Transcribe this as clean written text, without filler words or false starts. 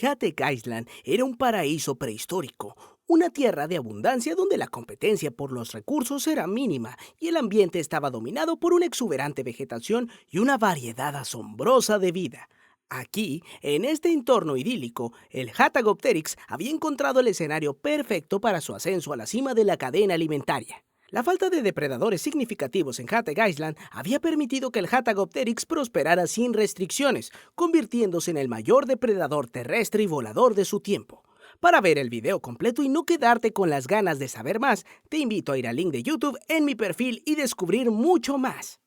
Hatek Island era un paraíso prehistórico, una tierra de abundancia donde la competencia por los recursos era mínima y el ambiente estaba dominado por una exuberante vegetación y una variedad asombrosa de vida. Aquí, en este entorno idílico, el Hattagopteryx había encontrado el escenario perfecto para su ascenso a la cima de la cadena alimentaria. La falta de depredadores significativos en Hatek Island había permitido que el Hattagopteryx prosperara sin restricciones, convirtiéndose en el mayor depredador terrestre y volador de su tiempo. Para ver el video completo y no quedarte con las ganas de saber más, te invito a ir al link de YouTube en mi perfil y descubrir mucho más.